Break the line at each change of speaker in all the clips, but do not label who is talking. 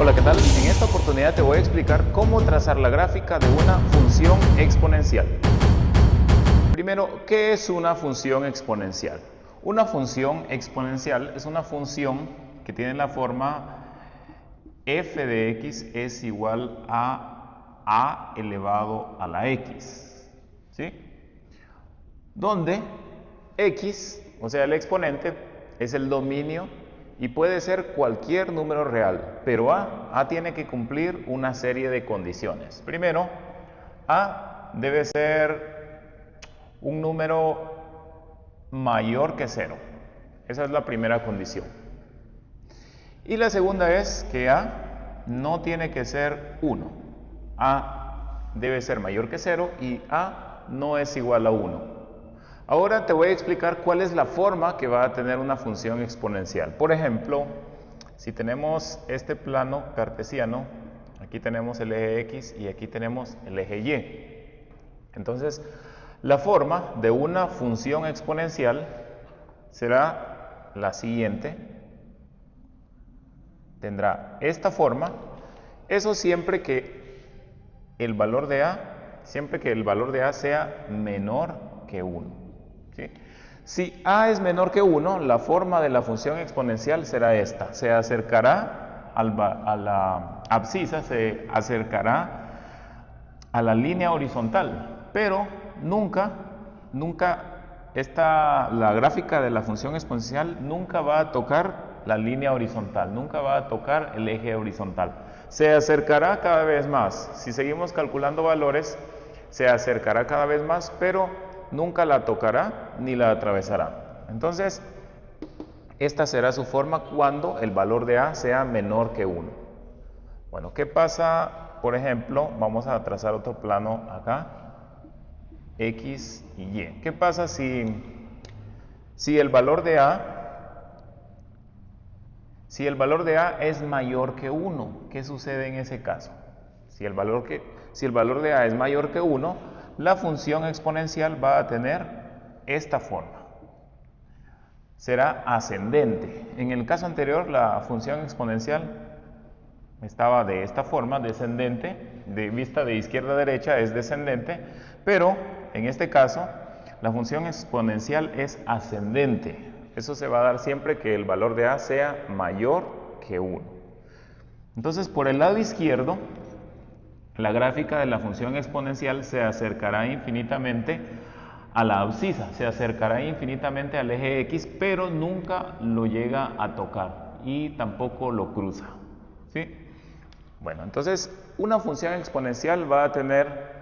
Hola, ¿qué tal? En esta oportunidad te voy a explicar cómo trazar la gráfica de una función exponencial. Primero, ¿qué es una función exponencial? Una función exponencial es una función que tiene la forma f de x es igual a elevado a la x, ¿sí? Donde x, o sea el exponente, es el dominio y puede ser cualquier número real, pero a tiene que cumplir una serie de condiciones. Primero, a debe ser un número mayor que 0. Esa es la primera condición. Y la segunda es que a no tiene que ser 1. A debe ser mayor que 0 y a no es igual a 1. Ahora te voy a explicar cuál es la forma que va a tener una función exponencial. Por ejemplo, si tenemos este plano cartesiano, aquí tenemos el eje X y aquí tenemos el eje Y. Entonces, la forma de una función exponencial será la siguiente. Tendrá esta forma, eso siempre que el valor de a sea menor que 1. ¿Sí? Si a es menor que 1, la forma de la función exponencial será esta. Se acercará a la abscisa, se acercará a la línea horizontal, pero nunca la gráfica de la función exponencial nunca va a tocar la línea horizontal, nunca va a tocar el eje horizontal. Se acercará cada vez más. Si seguimos calculando valores, se acercará cada vez más, pero nunca la tocará ni la atravesará. Entonces, esta será su forma cuando el valor de a sea menor que 1. Bueno, ¿qué pasa? Por ejemplo, vamos a trazar otro plano acá, X y Y. ¿Qué pasa si el valor de a es mayor que 1? ¿Qué sucede en ese caso? Si el valor de a es mayor que 1, la función exponencial va a tener esta forma. Será ascendente. En el caso anterior, la función exponencial estaba de esta forma, descendente, de vista de izquierda a derecha es descendente, pero en este caso la función exponencial es ascendente. Eso se va a dar siempre que el valor de a sea mayor que 1. Entonces, por el lado izquierdo, la gráfica de la función exponencial se acercará infinitamente a la abscisa, se acercará infinitamente al eje X, pero nunca lo llega a tocar y tampoco lo cruza, ¿sí? Bueno, entonces una función exponencial va a tener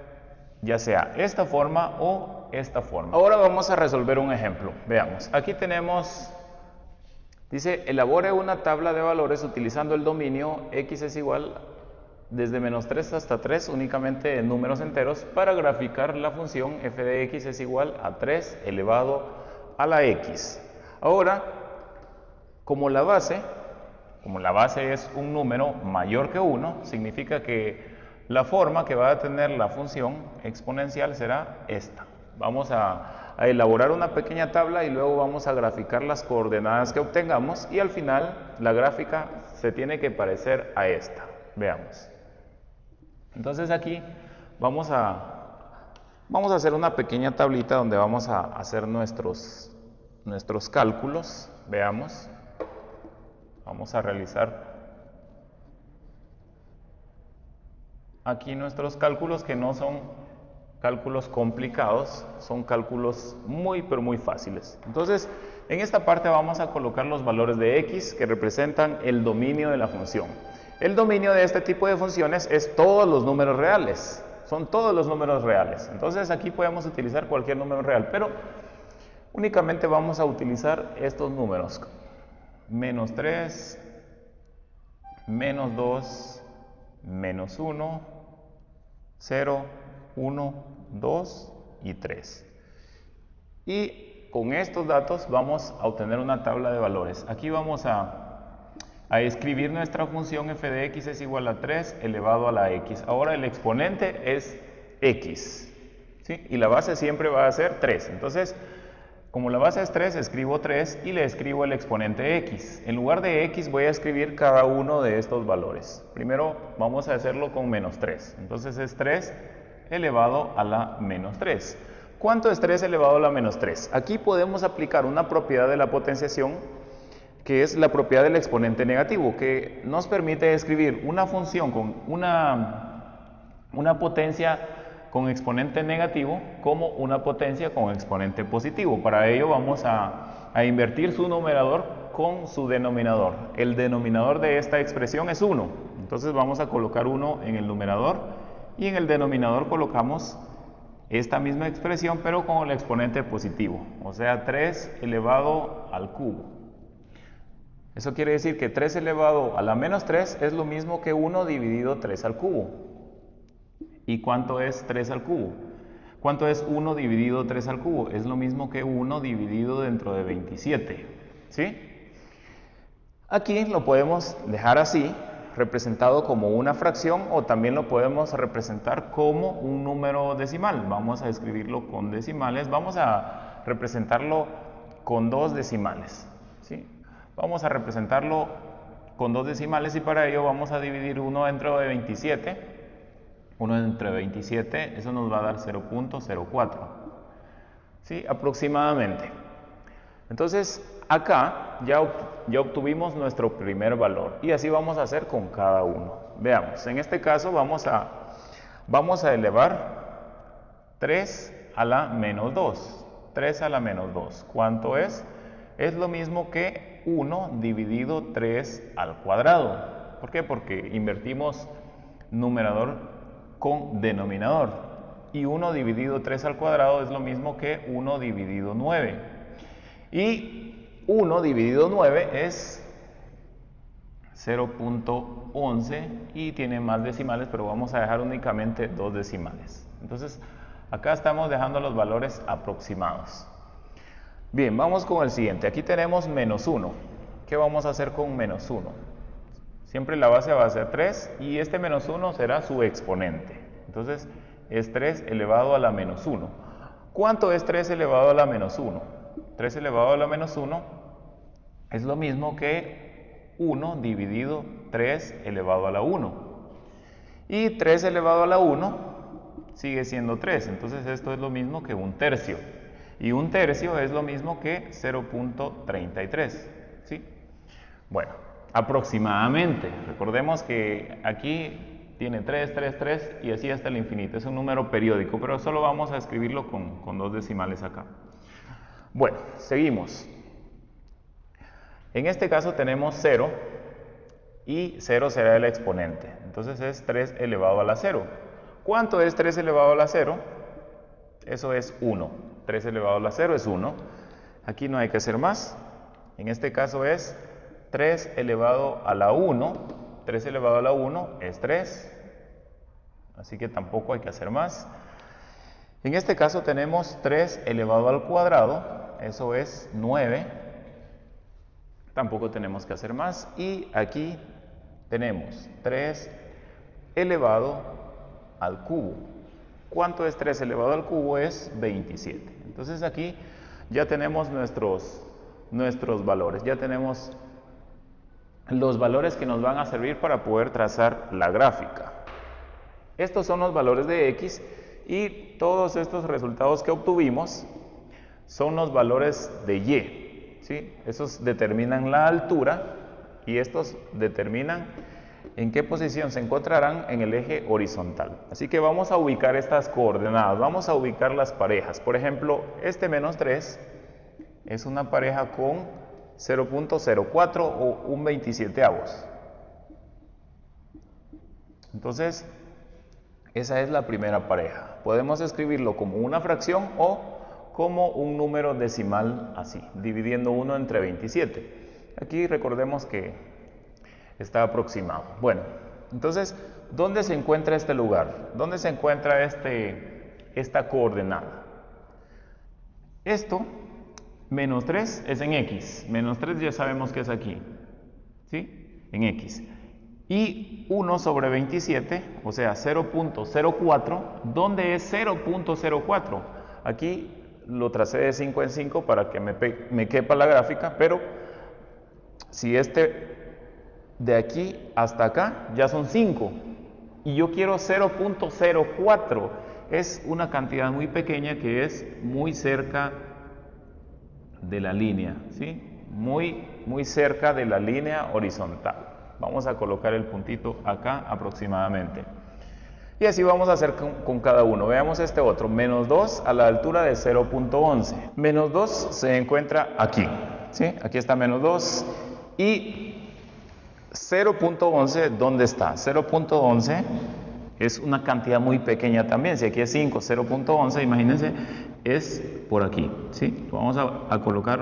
ya sea esta forma o esta forma. Ahora vamos a resolver un ejemplo. Veamos, aquí tenemos, dice, elabore una tabla de valores utilizando el dominio X es igual desde menos 3 hasta 3 únicamente en números enteros para graficar la función f de x es igual a 3 elevado a la x. Ahora, como la base es un número mayor que 1, significa que la forma que va a tener la función exponencial será esta. Vamos a elaborar una pequeña tabla y luego vamos a graficar las coordenadas que obtengamos y al final la gráfica se tiene que parecer a esta. Veamos. Entonces aquí vamos a hacer una pequeña tablita donde vamos a hacer nuestros cálculos. Veamos. Vamos a realizar aquí nuestros cálculos, que no son cálculos complicados, son cálculos pero muy fáciles. Entonces, en esta parte vamos a colocar los valores de x que representan el dominio de la función. El dominio de este tipo de funciones es todos los números reales, son todos los números reales. Entonces aquí podemos utilizar cualquier número real, pero únicamente vamos a utilizar estos números. Menos 3, menos 2, menos 1, 0, 1, 2 y 3. Y con estos datos vamos a obtener una tabla de valores. Aquí vamos a escribir nuestra función f de x es igual a 3 elevado a la x. Ahora el exponente es x, ¿sí? Y la base siempre va a ser 3. Entonces, Como la base es 3, escribo 3 y le escribo el exponente x. En lugar de x voy a escribir cada uno de estos valores. Primero vamos a hacerlo con menos 3. Entonces es 3 elevado a la menos 3. ¿Cuánto es 3 elevado a la menos 3? Aquí podemos aplicar una propiedad de la potenciación, que es la propiedad del exponente negativo, que nos permite escribir una función con una potencia con exponente negativo como una potencia con exponente positivo. Para ello vamos a invertir su numerador con su denominador. El denominador de esta expresión es 1. Entonces vamos a colocar 1 en el numerador y en el denominador colocamos esta misma expresión pero con el exponente positivo, o sea 3 elevado al cubo. Eso quiere decir que 3 elevado a la menos 3 es lo mismo que 1 dividido 3 al cubo. ¿Y cuánto es 3 al cubo? ¿Cuánto es 1 dividido 3 al cubo? Es lo mismo que 1 dividido dentro de 27. ¿Sí? Aquí lo podemos dejar así, representado como una fracción, o también lo podemos representar como un número decimal. Vamos a escribirlo con decimales. Vamos a representarlo con 2 decimales. ¿Sí? Vamos a representarlo con 2 decimales y para ello vamos a dividir 1 dentro de 27. 1 entre 27, eso nos va a dar 0.04, ¿sí? Aproximadamente. Entonces, acá ya obtuvimos nuestro primer valor y así vamos a hacer con cada uno. Veamos, en este caso vamos a elevar 3 a la menos 2. 3 a la menos 2, ¿cuánto es? Es lo mismo que 1 dividido 3 al cuadrado. ¿Por qué? Porque invertimos numerador con denominador y 1 dividido 3 al cuadrado es lo mismo que 1 dividido 9 y 1 dividido 9 es 0.11 y tiene más decimales, pero vamos a dejar únicamente 2 decimales. Entonces acá estamos dejando los valores aproximados. Bien, vamos con el siguiente. Aquí tenemos menos 1. ¿Qué vamos a hacer con menos 1? Siempre la base va a ser 3 y este menos 1 será su exponente. Entonces es 3 elevado a la menos 1. ¿Cuánto es 3 elevado a la menos 1? 3 elevado a la menos 1 es lo mismo que 1 dividido 3 elevado a la 1. Y 3 elevado a la 1 sigue siendo 3. Entonces esto es lo mismo que 1/3. Y 1/3 es lo mismo que 0.33. ¿Sí? Bueno. Aproximadamente, recordemos que aquí tiene 3, 3, 3 y así hasta el infinito, es un número periódico, pero solo vamos a escribirlo con 2 decimales acá. Bueno, seguimos. En este caso tenemos 0 y 0 será el exponente, entonces es 3 elevado a la 0. ¿Cuánto es 3 elevado a la 0? Eso es 1. 3 elevado a la 0 es 1. Aquí no hay que hacer más, en este caso es 3 elevado a la 1, 3 elevado a la 1 es 3, así que tampoco hay que hacer más. En este caso tenemos 3 elevado al cuadrado, eso es 9, tampoco tenemos que hacer más. Y aquí tenemos 3 elevado al cubo. ¿Cuánto es 3 elevado al cubo? Es 27. Entonces aquí ya tenemos nuestros valores, ya tenemos los valores que nos van a servir para poder trazar la gráfica. Estos son los valores de x y todos estos resultados que obtuvimos son los valores de y. ¿Sí? Esos determinan la altura y estos determinan en qué posición se encontrarán en el eje horizontal. Así que vamos a ubicar estas coordenadas, vamos a ubicar las parejas. Por ejemplo, este menos 3 es una pareja con 0.04 o un 27avos. Entonces, esa es la primera pareja. Podemos escribirlo como una fracción o como un número decimal así, dividiendo 1 entre 27. Aquí recordemos que está aproximado. Bueno, entonces, ¿dónde se encuentra este lugar? ¿Dónde se encuentra esta coordenada? Esto, menos 3 es en x. Menos 3 ya sabemos que es aquí, ¿sí? En x. Y 1 sobre 27, o sea 0.04, ¿dónde es 0.04? Aquí lo tracé de 5 en 5 para que me quepa la gráfica, pero si este de aquí hasta acá ya son 5 y yo quiero 0.04, es una cantidad muy pequeña que es muy cerca de la línea, ¿sí? Muy cerca de la línea horizontal. Vamos a colocar el puntito acá aproximadamente. Y así vamos a hacer con cada uno. Veamos este otro, menos 2 a la altura de 0.11. Menos 2 se encuentra aquí, ¿sí? Aquí está menos 2. Y 0.11, ¿dónde está? 0.11 es una cantidad muy pequeña también. Si aquí es 5, 0.11, imagínense, es por aquí, ¿sí? Vamos a colocar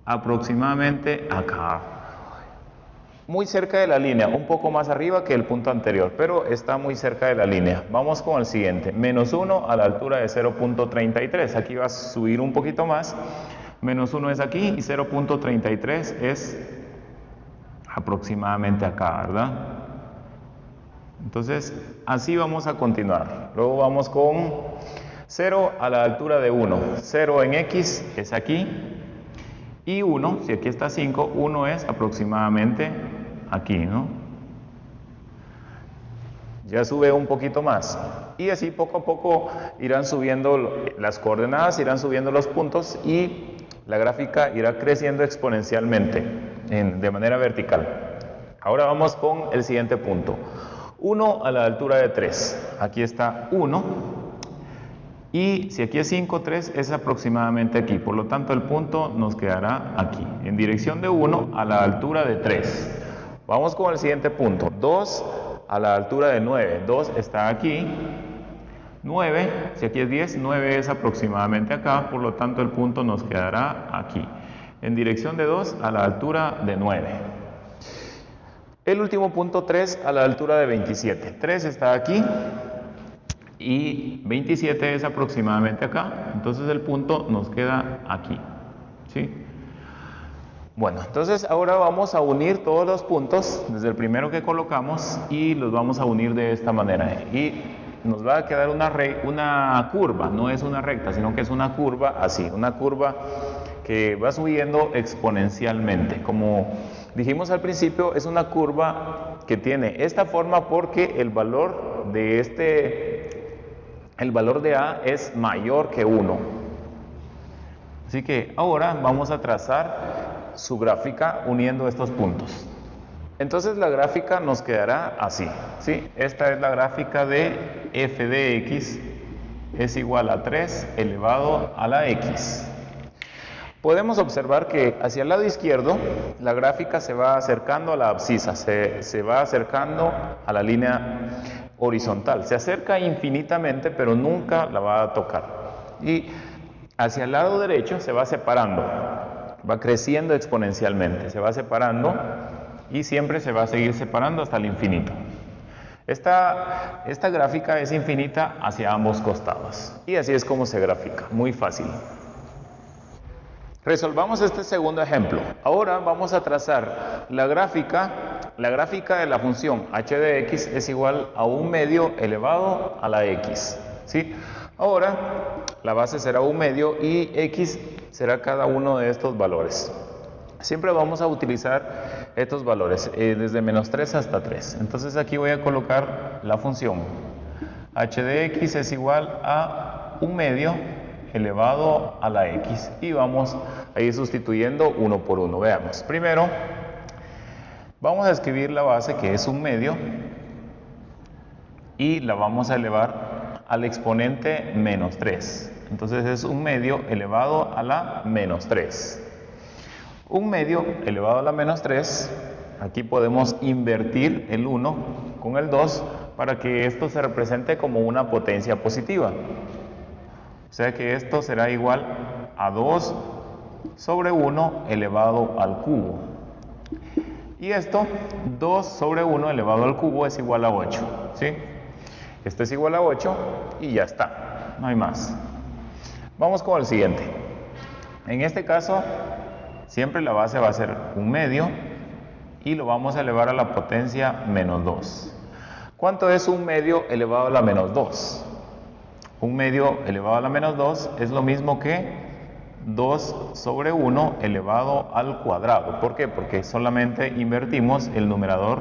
aproximadamente acá. Muy cerca de la línea, un poco más arriba que el punto anterior, pero está muy cerca de la línea. Vamos con el siguiente, menos 1 a la altura de 0.33. Aquí va a subir un poquito más. Menos 1 es aquí y 0.33 es aproximadamente acá, ¿verdad? Entonces, así vamos a continuar. Luego vamos con 0 a la altura de 1. 0 en X es aquí. Y 1, si aquí está 5, 1 es aproximadamente aquí, ¿no? Ya sube un poquito más. Y así poco a poco irán subiendo las coordenadas, irán subiendo los puntos y la gráfica irá creciendo exponencialmente de manera vertical. Ahora vamos con el siguiente punto. 1 a la altura de 3. Aquí está 1. Y si aquí es 5, 3 es aproximadamente aquí. Por lo tanto, el punto nos quedará aquí, en dirección de 1 a la altura de 3. Vamos con el siguiente punto. 2 a la altura de 9. 2 está aquí. 9, si aquí es 10, 9 es aproximadamente acá. Por lo tanto, el punto nos quedará aquí, en dirección de 2 a la altura de 9. El último punto, 3 a la altura de 27. 3 está aquí. Y 27 es aproximadamente acá, entonces el punto nos queda aquí, ¿sí? Bueno, entonces ahora vamos a unir todos los puntos desde el primero que colocamos y los vamos a unir de esta manera y nos va a quedar una curva, no es una recta, sino que es una curva así, una curva que va subiendo exponencialmente. Como dijimos al principio, es una curva que tiene esta forma porque el valor de A es mayor que 1. Así que ahora vamos a trazar su gráfica uniendo estos puntos. Entonces la gráfica nos quedará así, ¿sí? Esta es la gráfica de f de x es igual a 3 elevado a la x. Podemos observar que hacia el lado izquierdo la gráfica se va acercando a la abscisa, se va acercando a la línea horizontal, se acerca infinitamente pero nunca la va a tocar. Y hacia el lado derecho se va separando, va creciendo exponencialmente, se va separando y siempre se va a seguir separando hasta el infinito. Esta gráfica es infinita hacia ambos costados y así es como se grafica, muy fácil. Resolvamos este segundo ejemplo. Ahora vamos a trazar la gráfica de la función h de x es igual a 1 medio elevado a la x, ¿sí? Ahora la base será 1 medio y x será cada uno de estos valores. Siempre vamos a utilizar estos valores, desde menos 3 hasta 3. Entonces aquí voy a colocar la función h de x es igual a 1 medio elevado a la x y vamos a ir sustituyendo uno por uno. Veamos, primero vamos a escribir la base que es 1 medio y la vamos a elevar al exponente menos 3. Entonces es 1 medio elevado a la menos 3. 1 medio elevado a la menos 3, aquí podemos invertir el 1 con el 2 para que esto se represente como una potencia positiva. O sea que esto será igual a 2 sobre 1 elevado al cubo. Y esto, 2 sobre 1 elevado al cubo es igual a 8, ¿sí? Esto es igual a 8 y ya está, no hay más. Vamos con el siguiente. En este caso, siempre la base va a ser 1 medio y lo vamos a elevar a la potencia menos 2. ¿Cuánto es 1 medio elevado a la menos 2? 1 medio elevado a la menos 2 es lo mismo que 2 sobre 1 elevado al cuadrado. ¿Por qué? Porque solamente invertimos el numerador,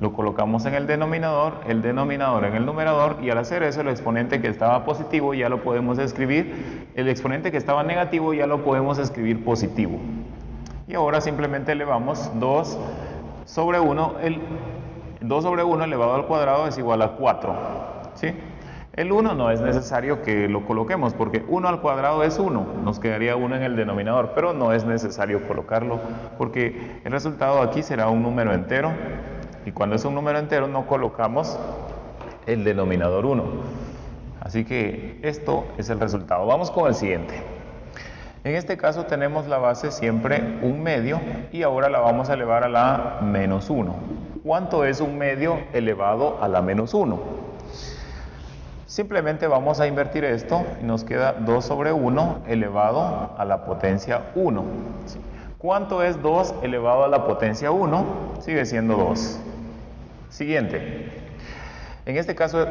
lo colocamos en el denominador en el numerador, y al hacer eso el exponente que estaba positivo ya lo podemos escribir, el exponente que estaba negativo ya lo podemos escribir positivo. Y ahora simplemente elevamos 2 sobre 1, 2 sobre 1 elevado al cuadrado es igual a 4, ¿sí? El 1 no es necesario que lo coloquemos, porque 1 al cuadrado es 1, nos quedaría 1 en el denominador, pero no es necesario colocarlo, porque el resultado aquí será un número entero, y cuando es un número entero no colocamos el denominador 1. Así que esto es el resultado. Vamos con el siguiente. En este caso tenemos la base siempre 1 medio, y ahora la vamos a elevar a la menos 1. ¿Cuánto es 1 medio elevado a la menos 1? Simplemente vamos a invertir esto y nos queda 2 sobre 1 elevado a la potencia 1. ¿Cuánto es 2 elevado a la potencia 1? Sigue siendo 2. Siguiente. En este caso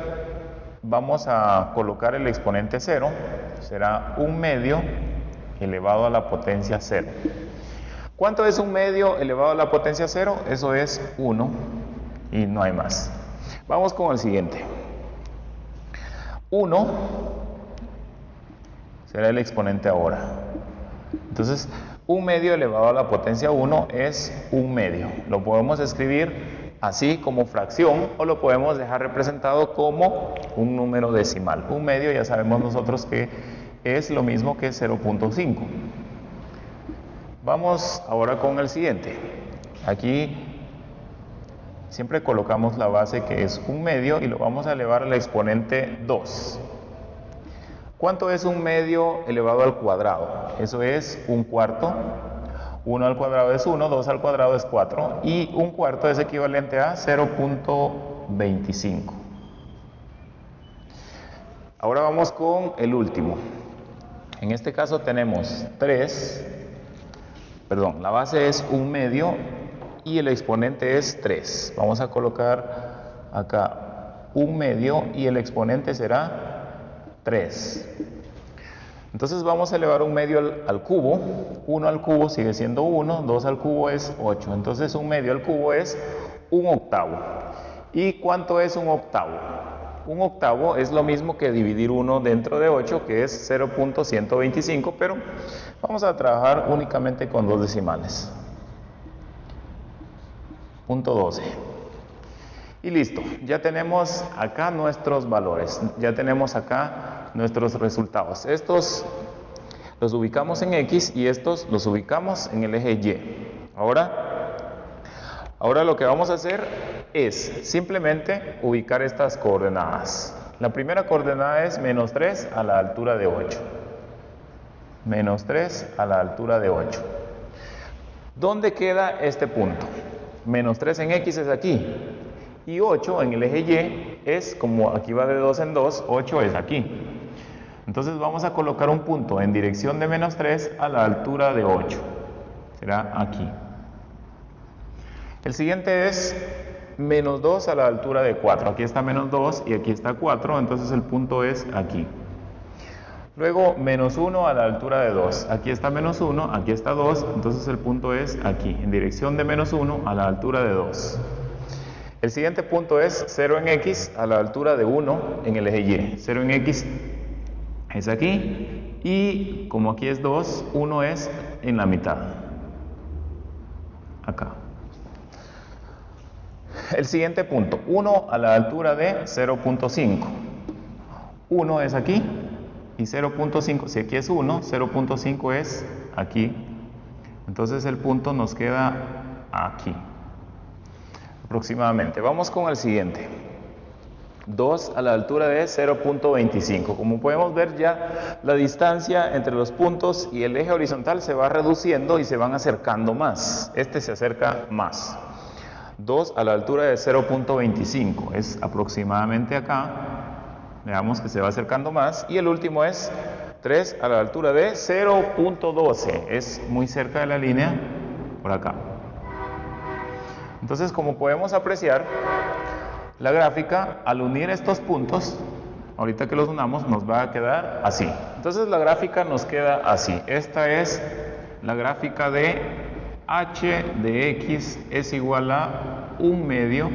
vamos a colocar el exponente 0. Será 1 medio elevado a la potencia 0. ¿Cuánto es 1 medio elevado a la potencia 0? Eso es 1 y no hay más. Vamos con el siguiente. 1 será el exponente ahora. Entonces, 1 medio elevado a la potencia 1 es 1 medio. Lo podemos escribir así como fracción, o lo podemos dejar representado como un número decimal. 1 medio ya sabemos nosotros que es lo mismo que 0.5. Vamos ahora con el siguiente. Aquí siempre colocamos la base que es 1 medio y lo vamos a elevar al exponente 2. ¿Cuánto es 1 medio elevado al cuadrado? Eso es 1 cuarto. 1 al cuadrado es 1, 2 al cuadrado es 4, y 1 cuarto es equivalente a 0.25. Ahora vamos con el último. En este caso tenemos la base es 1 medio y el exponente es 3. Vamos a colocar acá 1 medio y el exponente será 3. Entonces vamos a elevar 1 medio al cubo. 1 al cubo sigue siendo 1, 2 al cubo es 8. Entonces 1 medio al cubo es 1 octavo. ¿Y cuánto es 1 octavo? 1 octavo es lo mismo que dividir 1 dentro de 8, que es 0.125, pero vamos a trabajar únicamente con dos decimales. .12. Y listo, ya tenemos acá nuestros valores, ya tenemos acá nuestros resultados. Estos los ubicamos en X y estos los ubicamos en el eje Y. Ahora lo que vamos a hacer es simplemente ubicar estas coordenadas. La primera coordenada es menos 3 a la altura de 8. Menos 3 a la altura de 8. ¿Dónde queda este punto? Menos 3 en X es aquí. Y 8 en el eje Y es, como aquí va de 2 en 2, 8 es aquí. Entonces vamos a colocar un punto en dirección de menos 3 a la altura de 8. Será aquí. El siguiente es menos 2 a la altura de 4. Aquí está menos 2 y aquí está 4, entonces el punto es aquí. Luego menos 1 a la altura de 2. Aquí está menos 1, aquí está 2, entonces el punto es aquí, en dirección de menos 1 a la altura de 2. El siguiente punto es 0 en X a la altura de 1 en el eje Y. 0 en X es aquí y como aquí es 2, 1 es en la mitad. Acá. El siguiente punto, 1 a la altura de 0.5. 1 es aquí y 0.5, si aquí es 1, 0.5 es aquí. Entonces el punto nos queda aquí, aproximadamente. Vamos con el siguiente. 2 a la altura de 0.25. Como podemos ver, ya la distancia entre los puntos y el eje horizontal se va reduciendo y se van acercando más. Este se acerca más. 2 a la altura de 0.25 es aproximadamente acá. Veamos que se va acercando más. Y el último es 3 a la altura de 0.12. Es muy cerca de la línea, por acá. Entonces, como podemos apreciar, la gráfica, al unir estos puntos, Ahorita que los unamos nos va a quedar así. Entonces la gráfica nos queda así. Esta es la gráfica de h de x es igual a 1/2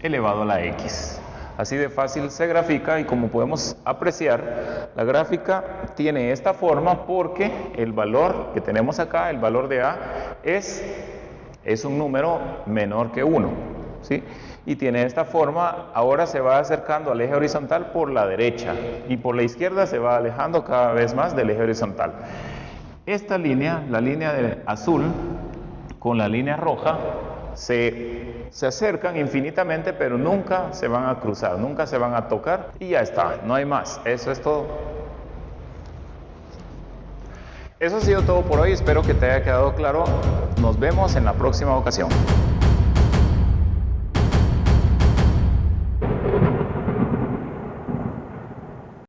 elevado a la x. Así de fácil se grafica y como podemos apreciar, la gráfica tiene esta forma porque el valor que tenemos acá, el valor de a, es un número menor que 1, ¿sí? Y tiene esta forma, ahora se va acercando al eje horizontal por la derecha y por la izquierda se va alejando cada vez más del eje horizontal. Esta línea, la línea de azul con la línea roja, se acercan infinitamente, pero nunca se van a cruzar, nunca se van a tocar y ya está, no hay más, eso es todo. Eso ha sido todo por hoy, espero que te haya quedado claro, nos vemos en la próxima ocasión.